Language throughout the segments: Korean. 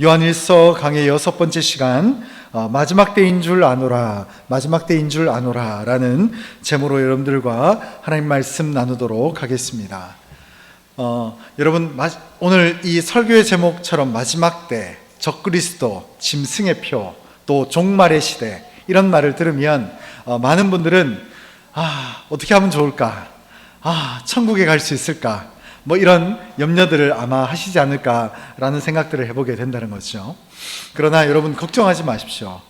요한일서 강의 6번째 시간, 마지막 때인 줄 아노라, 마지막 때인 줄 아노라 라는 제목으로 여러분들과 하나님 말씀 나누도록 하겠습니다. 여러분, 오늘 이 설교의 제목처럼 마지막 때, 적그리스도, 짐승의 표, 또 종말의 시대, 이런 말을 들으면 많은 분들은 어떻게 하면 좋을까? 천국에 갈 수 있을까? 이런 염려들을 아마 하시지 않을까라는 생각들을 해보게 된다는 거죠. 그러나 여러분, 걱정하지 마십시오.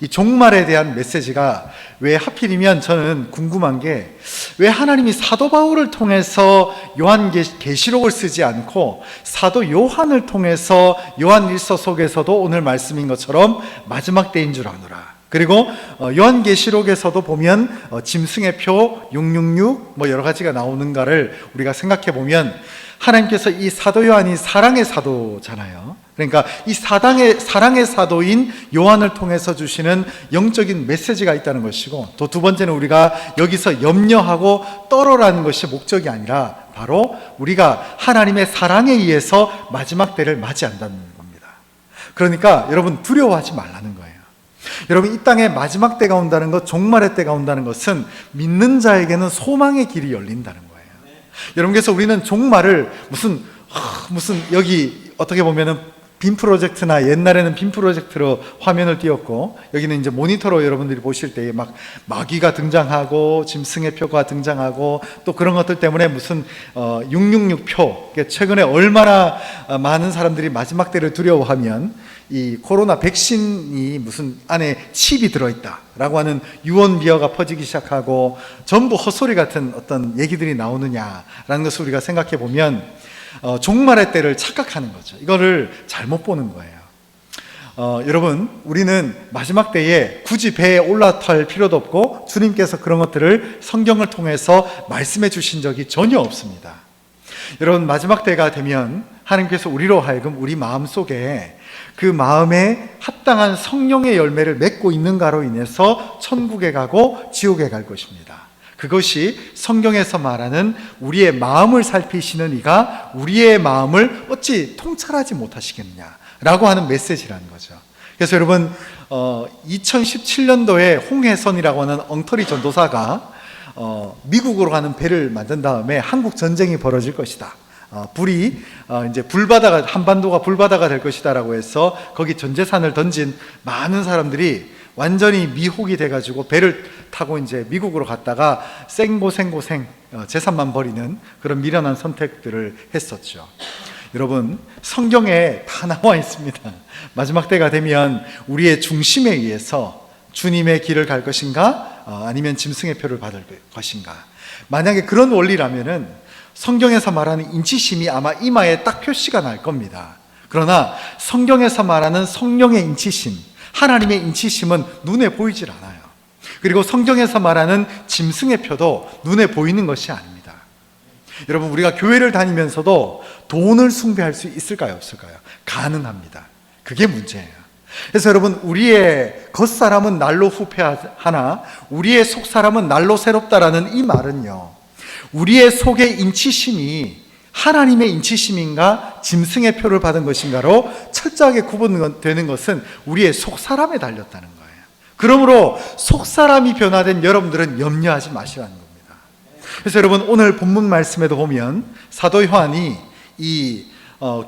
이 종말에 대한 메시지가 왜 하필이면 저는 궁금한 게, 왜 하나님이 사도 바울을 통해서 요한계시록을 쓰지 않고 사도 요한을 통해서 요한일서 속에서도 오늘 말씀인 것처럼 마지막 때인 줄 아노라, 그리고 요한계시록에서도 보면 짐승의 표 666 여러 가지가 나오는가를 우리가 생각해 보면, 하나님께서 이 사도 요한이 사랑의 사도잖아요. 그러니까 이 사랑의 사도인 요한을 통해서 주시는 영적인 메시지가 있다는 것이고, 또 두 번째는 우리가 여기서 염려하고 떨어라는 것이 목적이 아니라 바로 우리가 하나님의 사랑에 의해서 마지막 때를 맞이한다는 겁니다. 그러니까 여러분, 두려워하지 말라는 거예요. 여러분, 이 땅에 마지막 때가 온다는 것, 종말의 때가 온다는 것은 믿는 자에게는 소망의 길이 열린다는 거예요. 여러분께서 우리는 종말을 무슨 여기 어떻게 보면은 빔 프로젝트나, 옛날에는 빔 프로젝트로 화면을 띄웠고, 여기는 이제 모니터로 여러분들이 보실 때에 막 마귀가 등장하고 짐승의 표가 등장하고, 또 그런 것들 때문에 무슨 666표, 최근에 얼마나 많은 사람들이 마지막 때를 두려워하면 이 코로나 백신이 무슨 안에 칩이 들어있다라고 하는 유언비어가 퍼지기 시작하고 전부 헛소리 같은 어떤 얘기들이 나오느냐라는 것을 우리가 생각해 보면 종말의 때를 착각하는 거죠. 이거를 잘못 보는 거예요. 여러분, 우리는 마지막 때에 굳이 배에 올라탈 필요도 없고, 주님께서 그런 것들을 성경을 통해서 말씀해 주신 적이 전혀 없습니다. 여러분, 마지막 때가 되면 하나님께서 우리로 하여금 우리 마음속에 그 마음에 합당한 성령의 열매를 맺고 있는가로 인해서 천국에 가고 지옥에 갈 것입니다. 그것이 성경에서 말하는 우리의 마음을 살피시는 이가 우리의 마음을 어찌 통찰하지 못하시겠느냐라고 하는 메시지라는 거죠. 그래서 여러분, 2017년도에 홍해선이라고 하는 엉터리 전도사가 미국으로 가는 배를 만든 다음에 한국 전쟁이 벌어질 것이다, 불이 이제 불바다가, 한반도가 불바다가 될 것이다라고 해서 거기 전 재산을 던진 많은 사람들이 완전히 미혹이 돼가지고 배를 타고 이제 미국으로 갔다가 생고생 재산만 버리는 그런 미련한 선택들을 했었죠. 여러분, 성경에 다 나와 있습니다. 마지막 때가 되면 우리의 중심에 의해서 주님의 길을 갈 것인가, 아니면 짐승의 표를 받을 것인가. 만약에 그런 원리라면은 성경에서 말하는 인치심이 아마 이마에 딱 표시가 날 겁니다. 그러나 성경에서 말하는 성령의 인치심, 하나님의 인치심은 눈에 보이질 않아요. 그리고 성경에서 말하는 짐승의 표도 눈에 보이는 것이 아닙니다. 여러분, 우리가 교회를 다니면서도 돈을 숭배할 수 있을까요, 없을까요? 가능합니다. 그게 문제예요. 그래서 여러분, 우리의 겉사람은 날로 후패하나 우리의 속사람은 날로 새롭다라는 이 말은요, 우리의 속의 인치심이 하나님의 인치심인가 짐승의 표를 받은 것인가로 철저하게 구분되는 것은 우리의 속사람에 달렸다는 거예요. 그러므로 속사람이 변화된 여러분들은 염려하지 마시라는 겁니다. 그래서 여러분, 오늘 본문 말씀에도 보면 사도 요한이 이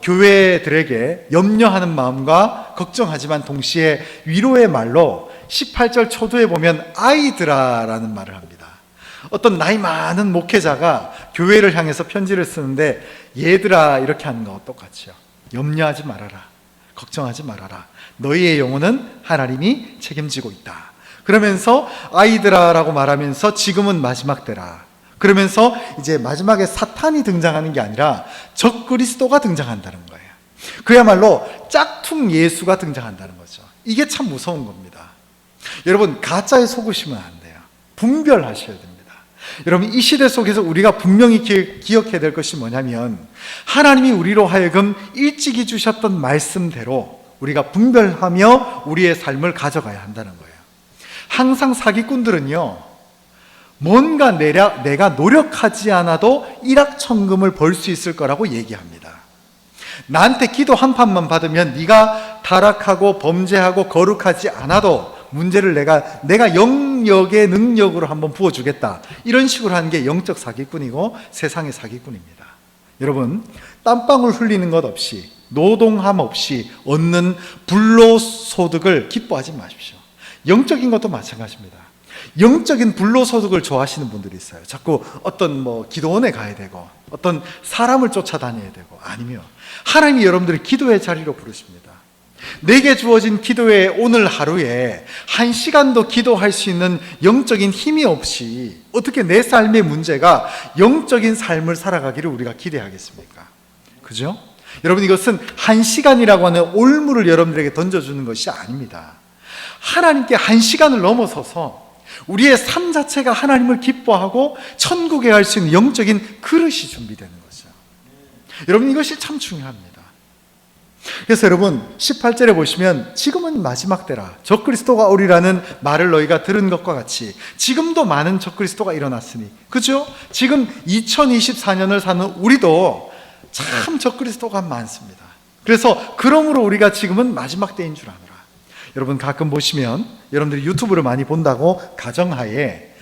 교회들에게 염려하는 마음과 걱정하지만 동시에 위로의 말로 18절 초두에 보면 아이들아라는 말을 합니다. 어떤 나이 많은 목회자가 교회를 향해서 편지를 쓰는데, 얘들아 이렇게 하는 거와 똑같죠. 염려하지 말아라, 걱정하지 말아라, 너희의 영혼은 하나님이 책임지고 있다. 그러면서 아이들아라고 말하면서 지금은 마지막 때라, 그러면서 이제 마지막에 사탄이 등장하는 게 아니라 적그리스도가 등장한다는 거예요. 그야말로 짝퉁 예수가 등장한다는 거죠. 이게 참 무서운 겁니다. 여러분, 가짜에 속으시면 안 돼요. 분별하셔야 됩니다. 여러분, 이 시대 속에서 우리가 분명히 기억해야 될 것이 뭐냐면, 하나님이 우리로 하여금 일찍이 주셨던 말씀대로 우리가 분별하며 우리의 삶을 가져가야 한다는 거예요. 항상 사기꾼들은요, 뭔가 내가 노력하지 않아도 일확천금을 벌 수 있을 거라고 얘기합니다. 나한테 기도 한 판만 받으면 네가 타락하고 범죄하고 거룩하지 않아도 문제를 내가 영역의 능력으로 한번 부어주겠다. 이런 식으로 하는 게 영적 사기꾼이고 세상의 사기꾼입니다. 여러분, 땀방울 흘리는 것 없이 노동함 없이 얻는 불로소득을 기뻐하지 마십시오. 영적인 것도 마찬가지입니다. 영적인 불로소득을 좋아하시는 분들이 있어요. 자꾸 어떤 기도원에 가야 되고 어떤 사람을 쫓아다녀야 되고, 아니면 하나님이 여러분들을 기도의 자리로 부르십니다. 내게 주어진 기도의 오늘 하루에 1시간도 기도할 수 있는 영적인 힘이 없이 어떻게 내 삶의 문제가 영적인 삶을 살아가기를 우리가 기대하겠습니까? 그죠? 여러분, 이것은 1시간이라고 하는 올무를 여러분들에게 던져주는 것이 아닙니다. 하나님께 1시간을 넘어서서 우리의 삶 자체가 하나님을 기뻐하고 천국에 갈 수 있는 영적인 그릇이 준비되는 거죠. 여러분, 이것이 참 중요합니다. 그래서 여러분, 18절에 보시면 지금은 마지막 때라 적그리스도가 오리라는 말을 너희가 들은 것과 같이 지금도 많은 적그리스도가 일어났으니, 그죠? 지금 2024년을 사는 우리도 참 적그리스도가 많습니다. 그래서 그러므로 우리가 지금은 마지막 때인 줄 아노라. 여러분, 가끔 보시면 여러분들이 유튜브를 많이 본다고 가정하에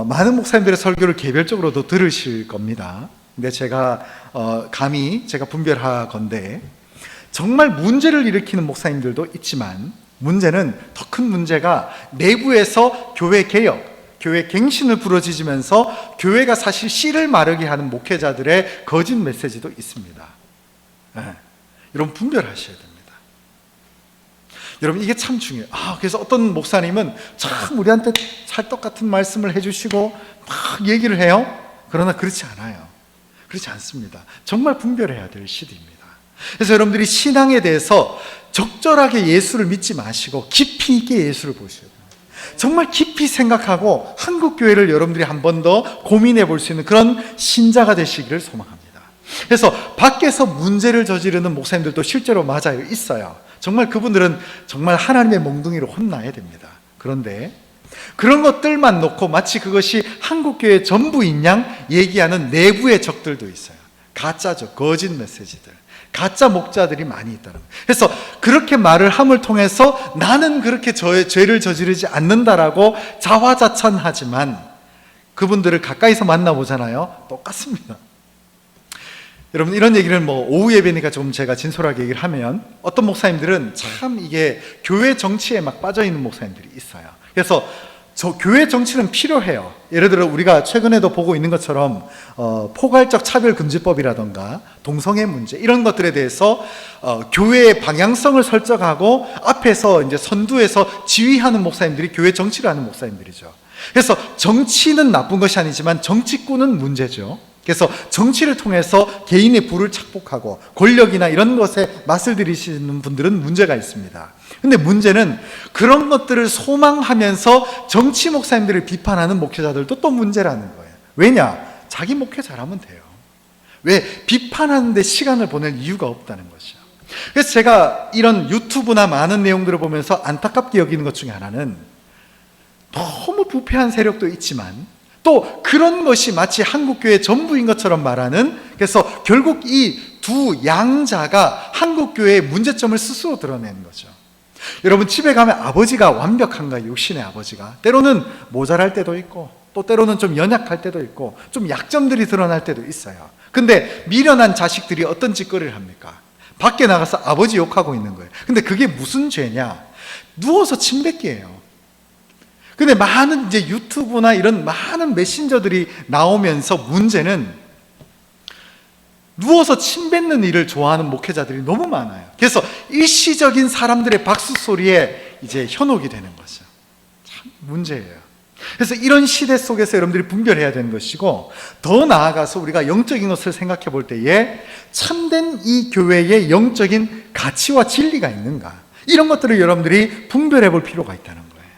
많은 목사님들의 설교를 개별적으로도 들으실 겁니다. 근데 제가 감히 제가 분별하건대 정말 문제를 일으키는 목사님들도 있지만, 문제는 더 큰 문제가 내부에서 교회 개혁, 교회 갱신을 부르짖으면서 교회가 사실 씨를 마르게 하는 목회자들의 거짓 메시지도 있습니다. 네. 여러분, 분별하셔야 됩니다. 여러분, 이게 참 중요해요. 그래서 어떤 목사님은 참 우리한테 찰떡 같은 말씀을 해주시고 막 얘기를 해요. 그러나 그렇지 않아요. 그렇지 않습니다. 정말 분별해야 될 시대입니다. 그래서 여러분들이 신앙에 대해서 적절하게 예수를 믿지 마시고 깊이 있게 예수를 보셔야 돼요. 정말 깊이 생각하고 한국교회를 여러분들이 한 번 더 고민해 볼 수 있는 그런 신자가 되시기를 소망합니다. 그래서 밖에서 문제를 저지르는 목사님들도 실제로 맞아요. 있어요. 정말 그분들은 정말 하나님의 몽둥이로 혼나야 됩니다. 그런데 그런 것들만 놓고 마치 그것이 한국교회 전부인 양 얘기하는 내부의 적들도 있어요. 가짜죠. 거짓 메시지들, 가짜 목자들이 많이 있다는 거예요. 그래서 그렇게 말을 함을 통해서 나는 그렇게 죄를 저지르지 않는다라고 자화자찬하지만 그분들을 가까이서 만나보잖아요. 똑같습니다. 여러분, 이런 얘기를 오후 예배니까 좀 제가 진솔하게 얘기를 하면, 어떤 목사님들은 참 이게 교회 정치에 막 빠져있는 목사님들이 있어요. 그래서 교회 정치는 필요해요. 예를 들어 우리가 최근에도 보고 있는 것처럼 포괄적 차별금지법이라던가 동성애 문제, 이런 것들에 대해서 교회의 방향성을 설정하고 앞에서 이제 선두에서 지휘하는 목사님들이 교회 정치를 하는 목사님들이죠. 그래서 정치는 나쁜 것이 아니지만 정치꾼은 문제죠. 그래서 정치를 통해서 개인의 부를 착복하고 권력이나 이런 것에 맛을 들이시는 분들은 문제가 있습니다. 근데 문제는 그런 것들을 소망하면서 정치 목사님들을 비판하는 목회자들도 또 문제라는 거예요. 왜냐? 자기 목회 잘하면 돼요. 왜? 비판하는데 시간을 보낼 이유가 없다는 것이죠. 그래서 제가 이런 유튜브나 많은 내용들을 보면서 안타깝게 여기는 것 중에 하나는, 너무 부패한 세력도 있지만 또 그런 것이 마치 한국교회 전부인 것처럼 말하는, 그래서 결국 이 두 양자가 한국교회의 문제점을 스스로 드러내는 거죠. 여러분, 집에 가면 아버지가 완벽한가요? 육신의 아버지가 때로는 모자랄 때도 있고 또 때로는 좀 연약할 때도 있고 좀 약점들이 드러날 때도 있어요. 근데 미련한 자식들이 어떤 짓거리를 합니까? 밖에 나가서 아버지 욕하고 있는 거예요. 근데 그게 무슨 죄냐? 누워서 침 뱉기예요. 근데 많은 이제 유튜브나 이런 많은 메신저들이 나오면서 문제는 누워서 침 뱉는 일을 좋아하는 목회자들이 너무 많아요. 그래서 일시적인 사람들의 박수 소리에 이제 현혹이 되는 거죠. 참 문제예요. 그래서 이런 시대 속에서 여러분들이 분별해야 되는 것이고, 더 나아가서 우리가 영적인 것을 생각해 볼 때에 참된 이 교회의 영적인 가치와 진리가 있는가, 이런 것들을 여러분들이 분별해 볼 필요가 있다는 거예요.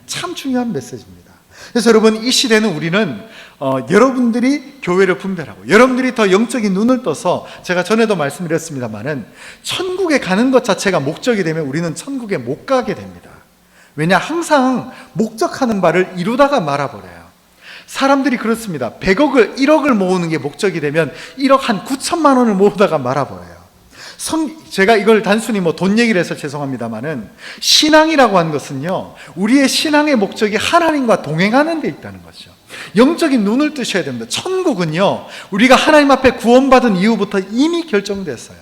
참 중요한 메시지입니다. 그래서 여러분, 이 시대는 우리는 여러분들이 교회를 분별하고 여러분들이 더 영적인 눈을 떠서, 제가 전에도 말씀드렸습니다마는 천국에 가는 것 자체가 목적이 되면 우리는 천국에 못 가게 됩니다. 왜냐? 항상 목적하는 바를 이루다가 말아버려요. 사람들이 그렇습니다. 100억을 1억을 모으는 게 목적이 되면 1억 한 9천만 원을 모으다가 말아버려요. 제가 이걸 단순히 돈 얘기를 해서 죄송합니다만은, 신앙이라고 하는 것은요, 우리의 신앙의 목적이 하나님과 동행하는 데 있다는 거죠. 영적인 눈을 뜨셔야 됩니다. 천국은요, 우리가 하나님 앞에 구원받은 이후부터 이미 결정됐어요.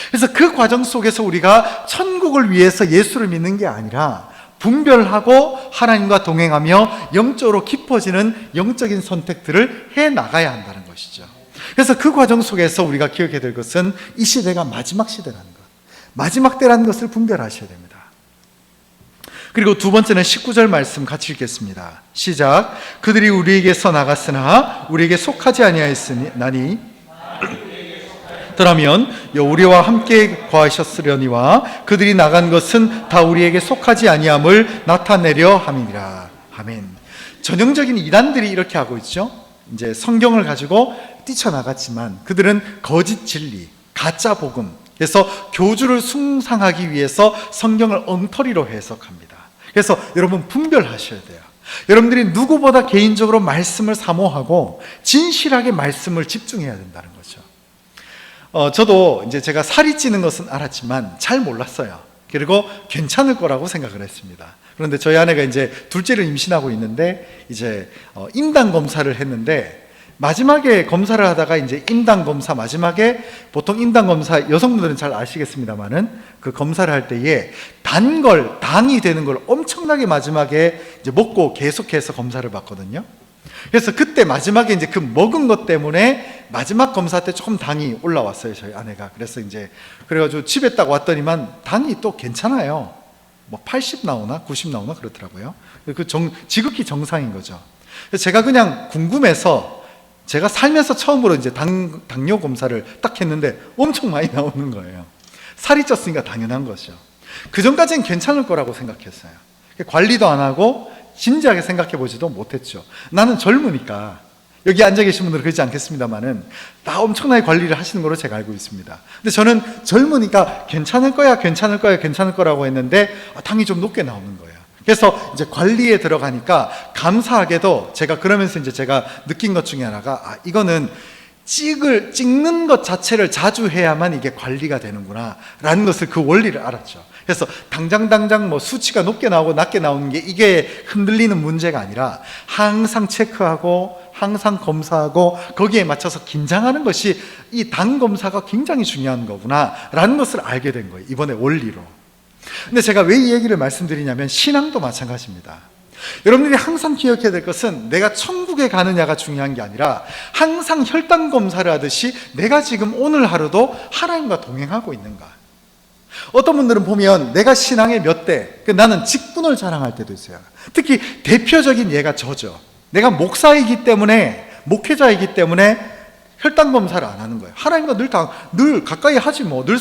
그래서 그 과정 속에서 우리가 천국을 위해서 예수를 믿는 게 아니라 분별하고 하나님과 동행하며 영적으로 깊어지는 영적인 선택들을 해 나가야 한다는 것이죠. 그래서 그 과정 속에서 우리가 기억해야 될 것은 이 시대가 마지막 시대라는 것, 마지막 때라는 것을 분별하셔야 됩니다. 그리고 두 번째는 19절 말씀 같이 읽겠습니다. 시작. 그들이 우리에게서 나갔으나 우리에게 속하지 아니하였으니 그러면 우리와 함께 거하셨으려니와 그들이 나간 것은 다 우리에게 속하지 아니함을 나타내려 함이니라. 아멘. 전형적인 이단들이 이렇게 하고 있죠. 이제 성경을 가지고 뛰쳐나갔지만 그들은 거짓 진리, 가짜 복음, 그래서 교주를 숭상하기 위해서 성경을 엉터리로 해석합니다. 그래서 여러분 분별하셔야 돼요. 여러분들이 누구보다 개인적으로 말씀을 사모하고 진실하게 말씀을 집중해야 된다는 거죠. 저도 이제 제가 살이 찌는 것은 알았지만 잘 몰랐어요. 그리고 괜찮을 거라고 생각을 했습니다. 그런데 저희 아내가 이제 둘째를 임신하고 있는데 이제 임당 검사를 했는데, 마지막에 검사를 하다가 이제 임당 검사 마지막에, 보통 임당 검사 여성분들은 잘 아시겠습니다만은 그 검사를 할 때에 당이 되는 걸 엄청나게 마지막에 이제 먹고 계속해서 검사를 받거든요. 그래서 그때 마지막에 이제 그 먹은 것 때문에 마지막 검사 때 조금 당이 올라왔어요, 저희 아내가. 그래서 이제 그래가지고 집에 딱 왔더니만 당이 또 괜찮아요. 80 나오나 90 나오나 그렇더라고요. 지극히 정상인 거죠. 그래서 제가 그냥 궁금해서 제가 살면서 처음으로 이제 당뇨 검사를 딱 했는데 엄청 많이 나오는 거예요. 살이 쪘으니까 당연한 거죠. 그 전까지는 괜찮을 거라고 생각했어요. 관리도 안 하고 진지하게 생각해 보지도 못했죠. 나는 젊으니까, 여기 앉아 계신 분들은 그러지 않겠습니다만은 다 엄청나게 관리를 하시는 걸로 제가 알고 있습니다. 근데 저는 젊으니까 괜찮을 거라고 했는데 당이 좀 높게 나오는 거예요. 그래서 이제 관리에 들어가니까 감사하게도 제가 그러면서 이제 제가 느낀 것 중에 하나가, 이거는 찍는 것 자체를 자주 해야만 이게 관리가 되는구나 라는 것을, 그 원리를 알았죠. 그래서 당장 수치가 높게 나오고 낮게 나오는 게 이게 흔들리는 문제가 아니라 항상 체크하고 항상 검사하고 거기에 맞춰서 긴장하는 것이 이 당 검사가 굉장히 중요한 거구나 라는 것을 알게 된 거예요, 이번에 원리로. 근데 제가 왜 이 얘기를 말씀드리냐면 신앙도 마찬가지입니다. 여러분들이 항상 기억해야 될 것은 내가 천국에 가느냐가 중요한 게 아니라 항상 혈당 검사를 하듯이 내가 지금 오늘 하루도 하나님과 동행하고 있는가. 어떤 분들은 보면 내가 신앙의 몇 대, 나는 직분을 자랑할 때도 있어요. 특히 대표적인 예가 저죠. 내가 목사이기 때문에, 목회자이기 때문에 혈당 검사를 안 하는 거예요. 하나님과 늘 가까이 하지 뭐. 늘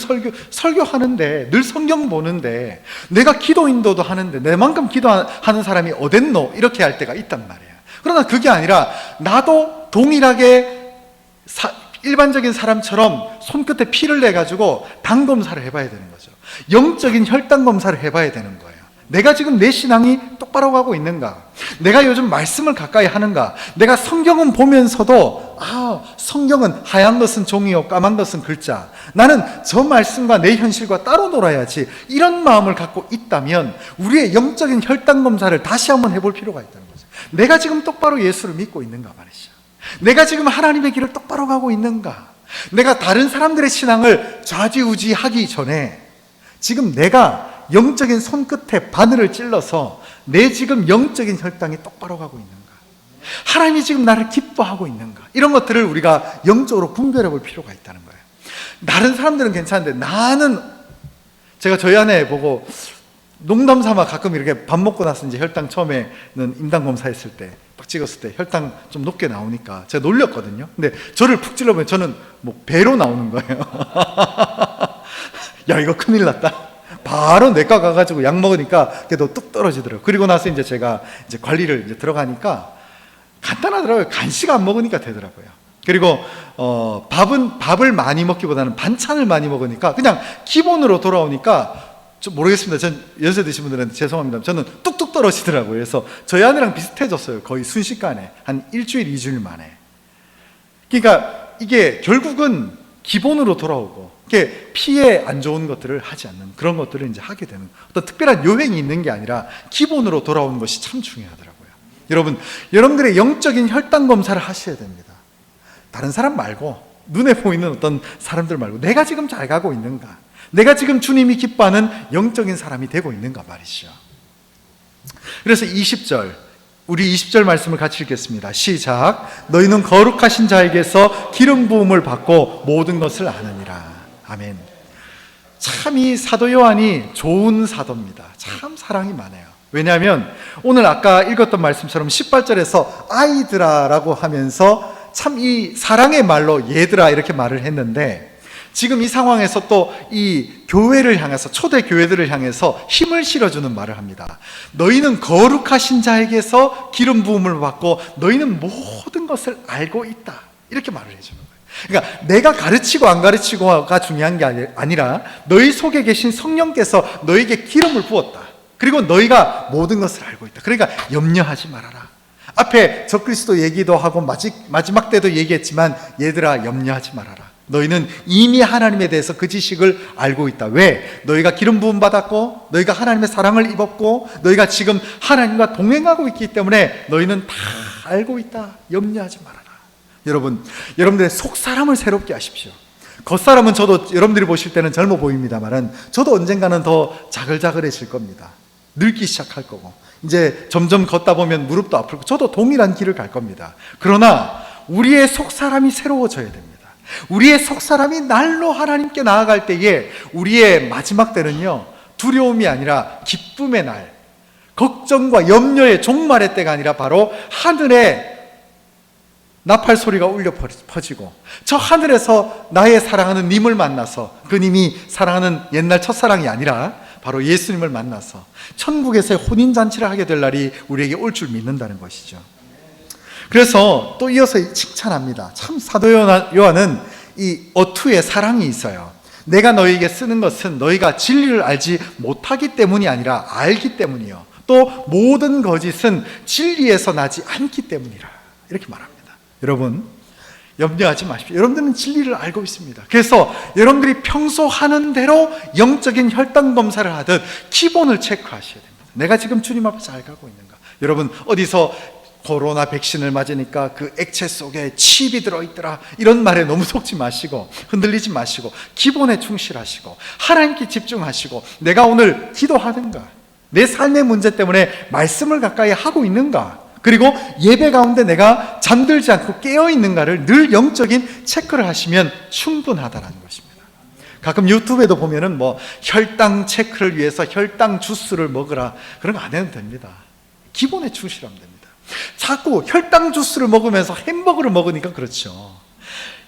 설교하는데, 늘 성경 보는데, 내가 기도 인도도 하는데 내만큼 기도하는 사람이 어딨노? 이렇게 할 때가 있단 말이에요. 그러나 그게 아니라 나도 동일하게 일반적인 사람처럼 손끝에 피를 내가지고 당 검사를 해봐야 되는 거죠. 영적인 혈당 검사를 해봐야 되는 거예요. 내가 지금 내 신앙이 똑바로 가고 있는가? 내가 요즘 말씀을 가까이 하는가? 내가 성경은 보면서도 성경은 하얀 것은 종이요 까만 것은 글자, 나는 저 말씀과 내 현실과 따로 놀아야지, 이런 마음을 갖고 있다면 우리의 영적인 혈당 검사를 다시 한번 해볼 필요가 있다는 거죠. 내가 지금 똑바로 예수를 믿고 있는가 말이죠. 내가 지금 하나님의 길을 똑바로 가고 있는가? 내가 다른 사람들의 신앙을 좌지우지하기 전에 지금 내가 영적인 손끝에 바늘을 찔러서 내 지금 영적인 혈당이 똑바로 가고 있는가? 하나님이 지금 나를 기뻐하고 있는가? 이런 것들을 우리가 영적으로 분별해 볼 필요가 있다는 거예요. 다른 사람들은 괜찮은데 제가 저희 아내 보고 농담 삼아 가끔 이렇게 밥 먹고 나서 이제 혈당 처음에는 임당 검사했을 때 딱 찍었을 때 혈당 좀 높게 나오니까 제가 놀렸거든요. 근데 저를 푹 찔러보면 저는 배로 나오는 거예요. 야, 이거 큰일 났다. 바로 내과 가가지고 약 먹으니까 그래도 뚝 떨어지더라고요. 그리고 나서 이제 제가 이제 관리를 이제 들어가니까 간단하더라고요. 간식 안 먹으니까 되더라고요. 그리고 밥을 많이 먹기보다는 반찬을 많이 먹으니까 그냥 기본으로 돌아오니까 좀 모르겠습니다. 전 연세 드신 분들한테 죄송합니다. 저는 뚝뚝 떨어지더라고요. 그래서 저희 아내랑 비슷해졌어요. 거의 순식간에 한 일주일, 2주일 만에. 그러니까 이게 결국은 기본으로 돌아오고 이렇게 피해 안 좋은 것들을 하지 않는 그런 것들을 이제 하게 되는, 어떤 특별한 요행이 있는 게 아니라 기본으로 돌아오는 것이 참 중요하더라고요. 여러분, 여러분들의 영적인 혈당 검사를 하셔야 됩니다. 다른 사람 말고, 눈에 보이는 어떤 사람들 말고, 내가 지금 잘 가고 있는가, 내가 지금 주님이 기뻐하는 영적인 사람이 되고 있는가 말이죠. 그래서 20절, 우리 20절 말씀을 같이 읽겠습니다. 시작. 너희는 거룩하신 자에게서 기름 부음을 받고 모든 것을 아느니라. 아멘. 참 이 사도 요한이 좋은 사도입니다. 참 사랑이 많아요. 왜냐하면 오늘 아까 읽었던 말씀처럼 18절에서 아이들아라고 하면서 참 이 사랑의 말로 얘들아 이렇게 말을 했는데, 지금 이 상황에서 또 이 교회를 향해서, 초대 교회들을 향해서 힘을 실어주는 말을 합니다. 너희는 거룩하신 자에게서 기름 부음을 받고 너희는 모든 것을 알고 있다, 이렇게 말을 해주는 거예요. 그러니까 내가 가르치고 안 가르치고가 중요한 게 아니라 너희 속에 계신 성령께서 너에게 기름을 부었다, 그리고 너희가 모든 것을 알고 있다. 그러니까 염려하지 말아라. 앞에 적그리스도 얘기도 하고 마지막 때도 얘기했지만, 얘들아 염려하지 말아라. 너희는 이미 하나님에 대해서 그 지식을 알고 있다. 왜? 너희가 기름 부음 받았고, 너희가 하나님의 사랑을 입었고, 너희가 지금 하나님과 동행하고 있기 때문에 너희는 다 알고 있다. 염려하지 말아라. 여러분, 여러분들의 속사람을 새롭게 하십시오. 겉사람은 저도 여러분들이 보실 때는 젊어 보입니다만, 저도 언젠가는 더 자글자글해질 겁니다. 늙기 시작할 거고, 이제 점점 걷다 보면 무릎도 아프고, 저도 동일한 길을 갈 겁니다. 그러나 우리의 속사람이 새로워져야 됩니다. 우리의 속사람이 날로 하나님께 나아갈 때에 우리의 마지막 때는요, 두려움이 아니라 기쁨의 날, 걱정과 염려의 종말의 때가 아니라 바로 하늘에 나팔 소리가 울려 퍼지고, 저 하늘에서 나의 사랑하는 님을 만나서, 그 님이 사랑하는 옛날 첫사랑이 아니라 바로 예수님을 만나서 천국에서의 혼인잔치를 하게 될 날이 우리에게 올 줄 믿는다는 것이죠. 그래서 또 이어서 칭찬합니다. 참 사도 요한은 이 어투에 사랑이 있어요. 내가 너희에게 쓰는 것은 너희가 진리를 알지 못하기 때문이 아니라 알기 때문이요, 또 모든 거짓은 진리에서 나지 않기 때문이라, 이렇게 말합니다. 여러분, 염려하지 마십시오. 여러분들은 진리를 알고 있습니다. 그래서 여러분들이 평소 하는 대로 영적인 혈당 검사를 하듯 기본을 체크하셔야 됩니다. 내가 지금 주님 앞에 잘 가고 있는가? 여러분, 어디서 코로나 백신을 맞으니까 그 액체 속에 칩이 들어있더라, 이런 말에 너무 속지 마시고 흔들리지 마시고 기본에 충실하시고 하나님께 집중하시고, 내가 오늘 기도하는가, 내 삶의 문제 때문에 말씀을 가까이 하고 있는가, 그리고 예배 가운데 내가 잠들지 않고 깨어있는가를 늘 영적인 체크를 하시면 충분하다는 것입니다. 가끔 유튜브에도 보면은 혈당 체크를 위해서 혈당 주스를 먹으라, 그런 거 안 해도 됩니다. 기본에 충실하면 됩니다. 자꾸 혈당 주스를 먹으면서 햄버거를 먹으니까 그렇죠.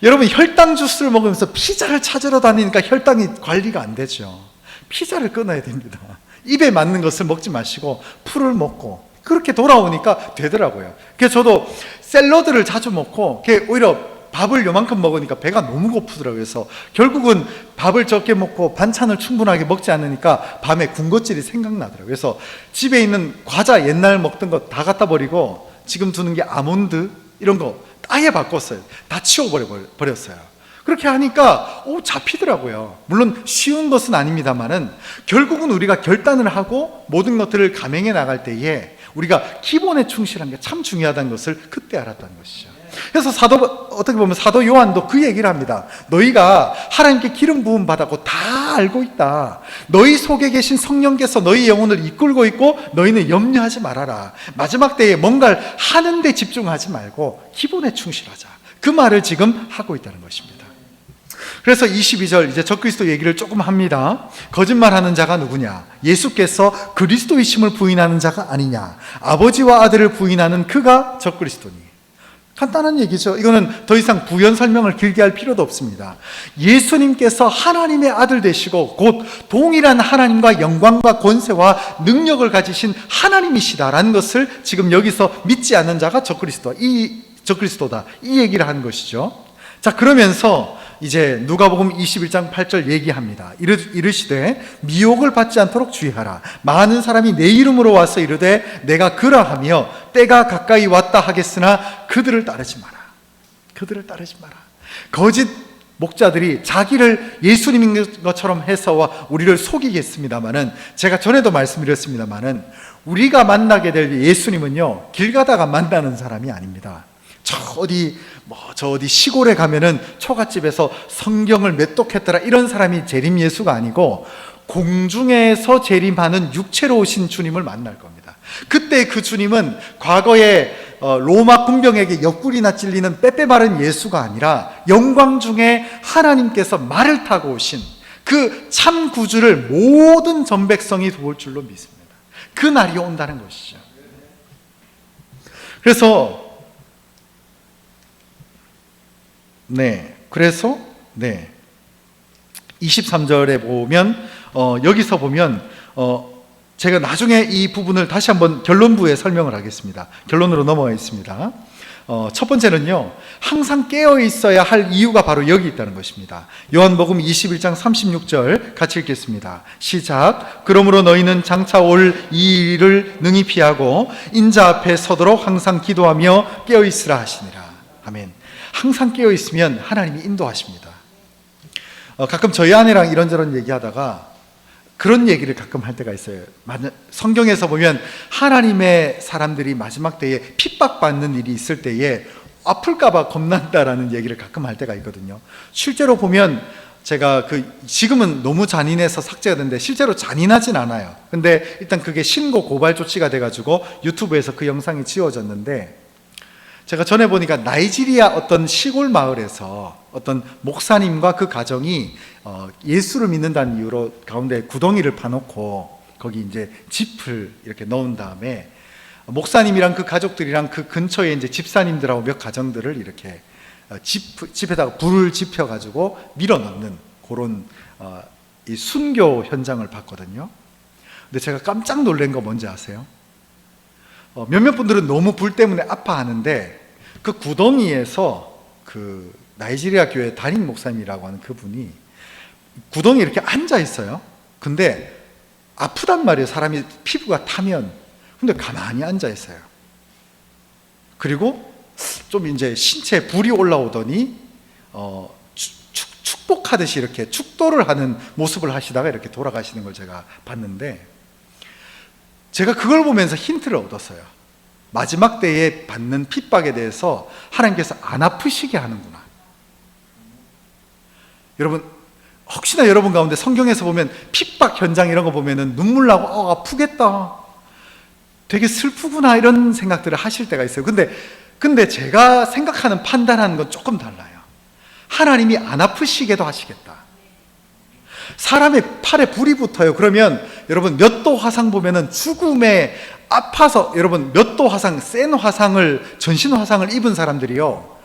여러분, 혈당 주스를 먹으면서 피자를 찾으러 다니니까 혈당이 관리가 안 되죠. 피자를 끊어야 됩니다. 입에 맞는 것을 먹지 마시고 풀을 먹고, 그렇게 돌아오니까 되더라고요. 그래서 저도 샐러드를 자주 먹고, 오히려 밥을 요만큼 먹으니까 배가 너무 고프더라고요. 그래서 결국은 밥을 적게 먹고 반찬을 충분하게 먹지 않으니까 밤에 군것질이 생각나더라고요. 그래서 집에 있는 과자, 옛날 먹던 거 다 갖다 버리고 지금 두는 게 아몬드 이런 거 아예 바꿨어요. 다 치워버렸어요. 그렇게 하니까 잡히더라고요. 물론 쉬운 것은 아닙니다만은, 결국은 우리가 결단을 하고 모든 것들을 감행해 나갈 때에 우리가 기본에 충실한 게 참 중요하다는 것을 그때 알았다는 것이죠. 그래서 어떻게 보면 사도 요한도 그 얘기를 합니다. 너희가 하나님께 기름 부음 받았고 다 알고 있다. 너희 속에 계신 성령께서 너희 영혼을 이끌고 있고, 너희는 염려하지 말아라. 마지막 때에 뭔가를 하는 데 집중하지 말고 기본에 충실하자. 그 말을 지금 하고 있다는 것입니다. 그래서 22절 이제 적그리스도 얘기를 조금 합니다. 거짓말하는 자가 누구냐? 예수께서 그리스도이심을 부인하는 자가 아니냐? 아버지와 아들을 부인하는 그가 적그리스도니. 간단한 얘기죠. 이거는 더 이상 부연 설명을 길게 할 필요도 없습니다. 예수님께서 하나님의 아들 되시고 곧 동일한 하나님과 영광과 권세와 능력을 가지신 하나님이시다라는 것을 지금 여기서 믿지 않는 자가 적그리스도다, 이 얘기를 하는 것이죠. 자, 그러면서 이제 누가복음 21장 8절 얘기합니다. 이르시되 미혹을 받지 않도록 주의하라. 많은 사람이 내 이름으로 와서 이르되 내가 그러하며 때가 가까이 왔다 하겠으나 그들을 따르지 마라. 그들을 따르지 마라. 거짓 목자들이 자기를 예수님인 것처럼 해서 우리를 속이겠습니다만은, 제가 전에도 말씀드렸습니다만은, 우리가 만나게 될 예수님은요, 길 가다가 만나는 사람이 아닙니다. 저 어디 시골에 가면은 초가집에서 성경을 몇 독했더라 이런 사람이 재림 예수가 아니고, 공중에서 재림하는 육체로 오신 주님을 만날 겁니다. 그때 그 주님은 과거에 로마 군병에게 옆구리나 찔리는 빼빼 마른 예수가 아니라 영광 중에 하나님께서 말을 타고 오신 그 참 구주를 모든 전 백성이 볼 줄로 믿습니다. 그 날이 온다는 것이죠. 그래서 23절에 보면 여기서 보면 제가 나중에 이 부분을 다시 한번 결론부에 설명을 하겠습니다. 결론으로 넘어가 있습니다. 첫 번째는요, 항상 깨어 있어야 할 이유가 바로 여기 있다는 것입니다. 요한복음 21장 36절 같이 읽겠습니다. 시작. 그러므로 너희는 장차 올 이 일을 능히 피하고 인자 앞에 서도록 항상 기도하며 깨어 있으라 하시니라. 아멘. 항상 깨어 있으면 하나님이 인도하십니다. 가끔 저희 아내랑 이런저런 얘기하다가 그런 얘기를 가끔 할 때가 있어요. 성경에서 보면 하나님의 사람들이 마지막 때에 핍박받는 일이 있을 때에 아플까봐 겁난다라는 얘기를 가끔 할 때가 있거든요. 실제로 보면 제가 지금은 너무 잔인해서 삭제가 됐는데 실제로 잔인하진 않아요. 근데 일단 그게 신고 고발 조치가 돼가지고 유튜브에서 그 영상이 지워졌는데, 제가 전에 보니까 나이지리아 어떤 시골 마을에서 어떤 목사님과 그 가정이 예수를 믿는다는 이유로 가운데 구덩이를 파놓고 거기 이제 짚을 이렇게 넣은 다음에 목사님이랑 그 가족들이랑 그 근처에 이제 집사님들하고 몇 가정들을 이렇게 집에다가 불을 지펴가지고 밀어넣는 그런 이 순교 현장을 봤거든요. 근데 제가 깜짝 놀란 거 뭔지 아세요? 몇몇 분들은 너무 불 때문에 아파하는데, 그 구덩이에서 그 나이지리아 교회 담임 목사님이라고 하는 그분이 구덩이에 이렇게 앉아 있어요. 근데 아프단 말이에요. 사람이 피부가 타면. 근데 가만히 앉아 있어요. 그리고 좀 이제 신체에 불이 올라오더니 축복하듯이 이렇게 축도를 하는 모습을 하시다가 이렇게 돌아가시는 걸 제가 봤는데, 제가 그걸 보면서 힌트를 얻었어요. 마지막 때에 받는 핍박에 대해서 하나님께서 안 아프시게 하는구나. 여러분, 혹시나 여러분 가운데 성경에서 보면 핍박 현장 이런 거 보면은 눈물 나고 아프겠다, 되게 슬프구나 이런 생각들을 하실 때가 있어요. 근데 제가 생각하는 판단하는 건 조금 달라요. 하나님이 안 아프시게도 하시겠다. 사람의 팔에 불이 붙어요. 그러면 여러분 몇 도 화상 보면은 죽음에 아파서, 여러분 몇 도 화상, 센 화상을, 전신 화상을 입은 사람들이요,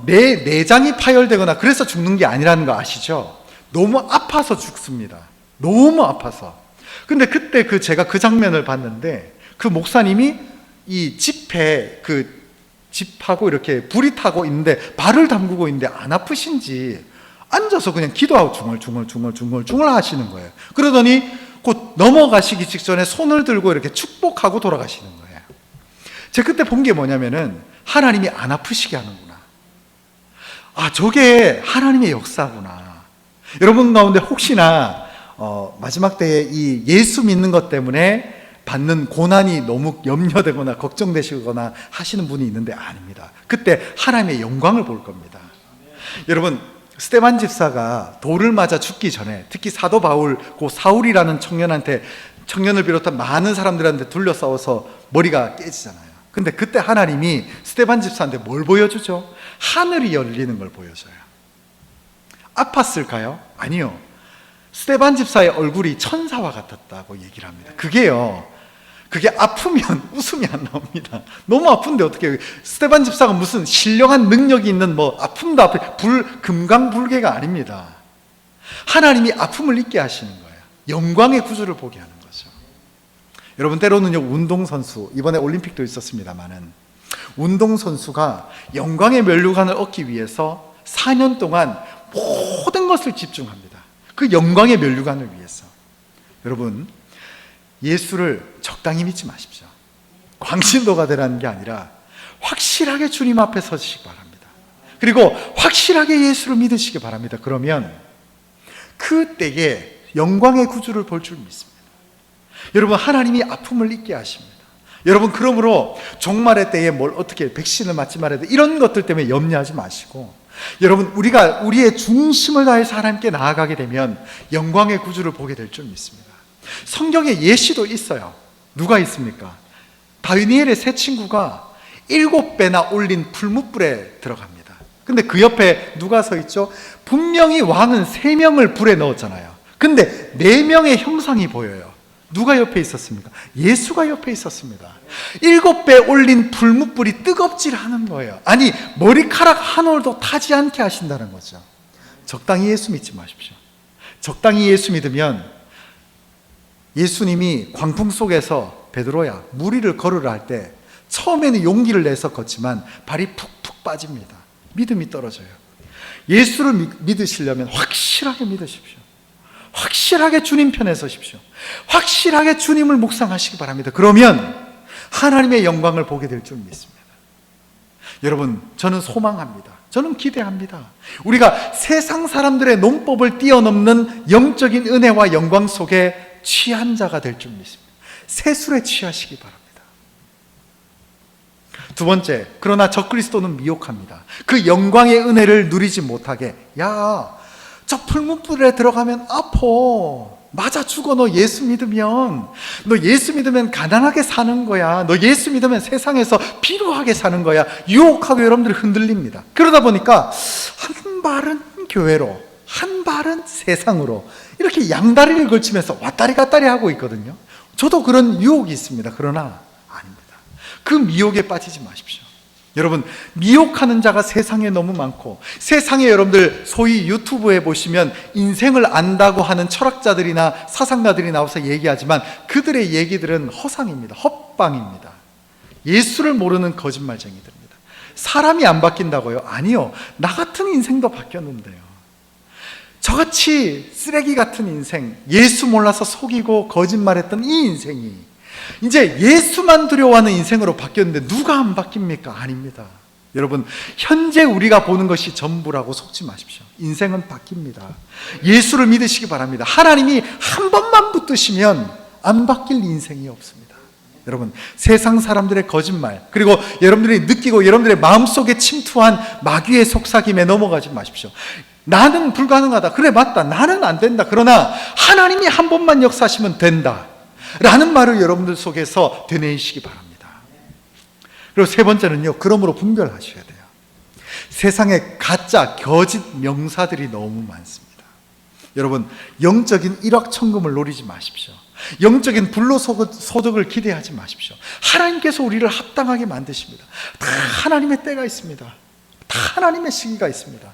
내장이 파열되거나 그래서 죽는 게 아니라는 거 아시죠? 너무 아파서 죽습니다. 너무 아파서. 근데 그때 제가 그 장면을 봤는데, 그 목사님이 이 집에 집하고 이렇게 불이 타고 있는데 발을 담그고 있는데 안 아프신지 앉아서 그냥 기도하고 중얼중얼 하시는 거예요. 그러더니 곧 넘어가시기 직전에 손을 들고 이렇게 축복하고 돌아가시는 거예요. 제가 그때 본 게 뭐냐면은 하나님이 안 아프시게 하는구나. 저게 하나님의 역사구나. 여러분 가운데 혹시나 마지막 때에 이 예수 믿는 것 때문에 받는 고난이 너무 염려되거나 걱정되시거나 하시는 분이 있는데 아닙니다. 그때 하나님의 영광을 볼 겁니다. 여러분, 스데반 집사가 돌을 맞아 죽기 전에, 특히 사도 바울, 그 사울이라는 청년을 비롯한 많은 사람들한테 둘러싸워서 머리가 깨지잖아요. 근데 그때 하나님이 스데반 집사한테 뭘 보여주죠? 하늘이 열리는 걸 보여줘요. 아팠을까요? 아니요. 스데반 집사의 얼굴이 천사와 같았다고 얘기를 합니다. 그게 아프면 웃음이 안 나옵니다. 너무 아픈데 어떻게, 스데반 집사가 무슨 신령한 능력이 있는 아픔도 아프, 금강불개가 아닙니다. 하나님이 아픔을 잊게 하시는 거예요. 영광의 구주를 보게 하는 거죠. 여러분, 때로는요, 운동선수, 이번에 올림픽도 있었습니다만은, 운동선수가 영광의 면류관을 얻기 위해서 4년 동안 모든 것을 집중합니다. 그 영광의 면류관을 위해서. 여러분, 예수를 적당히 믿지 마십시오. 광신도가 되라는 게 아니라 확실하게 주님 앞에 서시기 바랍니다. 그리고 확실하게 예수를 믿으시기 바랍니다. 그러면 그때에 영광의 구주를 볼 줄 믿습니다. 여러분, 하나님이 아픔을 잊게 하십니다. 여러분, 그러므로 종말의 때에 뭘 어떻게 백신을 맞지 말아야 돼, 이런 것들 때문에 염려하지 마시고, 여러분, 우리가 우리의 중심을 다해서 하나님께 나아가게 되면 영광의 구주를 보게 될 줄 믿습니다. 성경에 예시도 있어요. 누가 있습니까? 다니엘의 세 친구가 7배나 올린 풀무불에 들어갑니다. 근데 그 옆에 누가 서 있죠? 분명히 왕은 3명을 불에 넣었잖아요. 근데 4명의 형상이 보여요. 누가 옆에 있었습니까? 예수가 옆에 있었습니다. 7배 올린 풀무불이 뜨겁질 않은 거예요. 아니, 머리카락 한 올도 타지 않게 하신다는 거죠. 적당히 예수 믿지 마십시오. 적당히 예수 믿으면 예수님이 광풍 속에서 베드로야, 무리를 걸으라 할 때 처음에는 용기를 내서 걷지만 발이 푹푹 빠집니다. 믿음이 떨어져요. 예수를 믿으시려면 확실하게 믿으십시오. 확실하게 주님 편에 서십시오. 확실하게 주님을 묵상하시기 바랍니다. 그러면 하나님의 영광을 보게 될 줄 믿습니다. 여러분, 저는 소망합니다. 저는 기대합니다. 우리가 세상 사람들의 논법을 뛰어넘는 영적인 은혜와 영광 속에 취한 자가 될 줄 믿습니다. 세술에 취하시기 바랍니다. 두 번째, 그러나 적그리스도는 미혹합니다. 그 영광의 은혜를 누리지 못하게, 야, 저 풀무불에 들어가면 아파, 맞아 죽어. 너 예수 믿으면, 너 예수 믿으면 가난하게 사는 거야. 너 예수 믿으면 세상에서 비루하게 사는 거야. 유혹하고 여러분들이 흔들립니다. 그러다 보니까 한 발은 교회로, 한 발은 세상으로 이렇게 양다리를 걸치면서 왔다리 갔다리 하고 있거든요. 저도 그런 유혹이 있습니다. 그러나 아닙니다. 그 미혹에 빠지지 마십시오. 여러분, 미혹하는 자가 세상에 너무 많고, 세상에 여러분들 소위 유튜브에 보시면 인생을 안다고 하는 철학자들이나 사상가들이 나와서 얘기하지만 그들의 얘기들은 허상입니다. 헛방입니다. 예수를 모르는 거짓말쟁이들입니다. 사람이 안 바뀐다고요? 아니요. 나 같은 인생도 바뀌었는데요. 저같이 쓰레기 같은 인생, 예수 몰라서 속이고 거짓말했던 이 인생이 이제 예수만 두려워하는 인생으로 바뀌었는데 누가 안 바뀝니까? 아닙니다. 여러분, 현재 우리가 보는 것이 전부라고 속지 마십시오. 인생은 바뀝니다. 예수를 믿으시기 바랍니다. 하나님이 한 번만 붙드시면 안 바뀔 인생이 없습니다. 여러분, 세상 사람들의 거짓말, 그리고 여러분들이 느끼고 여러분들의 마음속에 침투한 마귀의 속삭임에 넘어가지 마십시오. 나는 불가능하다. 그래, 맞다. 나는 안 된다. 그러나 하나님이 한 번만 역사하시면 된다 라는 말을 여러분들 속에서 되뇌이시기 바랍니다. 그리고 세 번째는요, 그러므로 분별하셔야 돼요. 세상에 가짜, 거짓 명사들이 너무 많습니다. 여러분, 영적인 일확천금을 노리지 마십시오. 영적인 불로소득을 기대하지 마십시오. 하나님께서 우리를 합당하게 만드십니다. 다 하나님의 때가 있습니다. 다 하나님의 시기가 있습니다.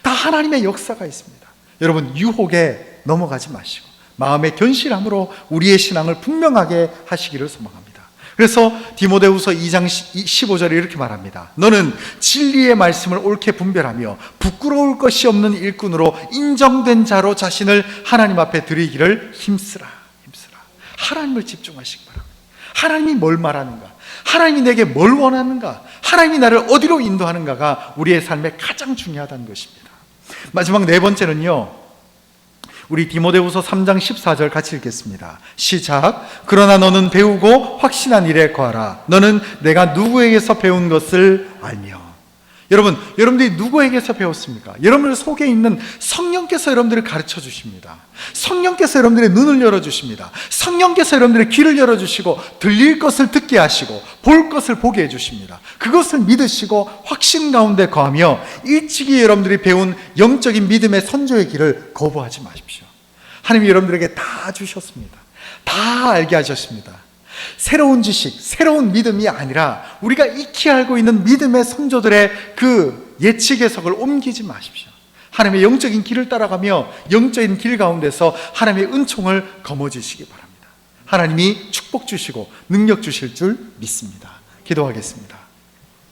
다 하나님의 역사가 있습니다. 여러분, 유혹에 넘어가지 마시고 마음의 견실함으로 우리의 신앙을 분명하게 하시기를 소망합니다. 그래서 디모데후서 2장 15절에 이렇게 말합니다. 너는 진리의 말씀을 옳게 분별하며 부끄러울 것이 없는 일꾼으로 인정된 자로 자신을 하나님 앞에 드리기를 힘쓰라. 하나님을 집중하시기 바랍니다. 하나님이 뭘 말하는가, 하나님이 내게 뭘 원하는가, 하나님이 나를 어디로 인도하는가가 우리의 삶에 가장 중요하다는 것입니다. 마지막 네 번째는요, 우리 디모데후서 3장 14절 같이 읽겠습니다. 시작. 그러나 너는 배우고 확신한 일에 거하라. 너는 내가 누구에게서 배운 것을 알며. 여러분, 여러분들이 누구에게서 배웠습니까? 여러분들 속에 있는 성령께서 여러분들을 가르쳐 주십니다. 성령께서 여러분들의 눈을 열어주십니다. 성령께서 여러분들의 귀를 열어주시고 들릴 것을 듣게 하시고 볼 것을 보게 해주십니다. 그것을 믿으시고 확신 가운데 거하며 일찍이 여러분들이 배운 영적인 믿음의 선조의 길을 거부하지 마십시오. 하나님이 여러분들에게 다 주셨습니다. 다 알게 하셨습니다. 새로운 지식, 새로운 믿음이 아니라 우리가 익히 알고 있는 믿음의 성조들의 그 예측 해석을 옮기지 마십시오. 하나님의 영적인 길을 따라가며 영적인 길 가운데서 하나님의 은총을 거머쥐시기 바랍니다. 하나님이 축복 주시고 능력 주실 줄 믿습니다. 기도하겠습니다.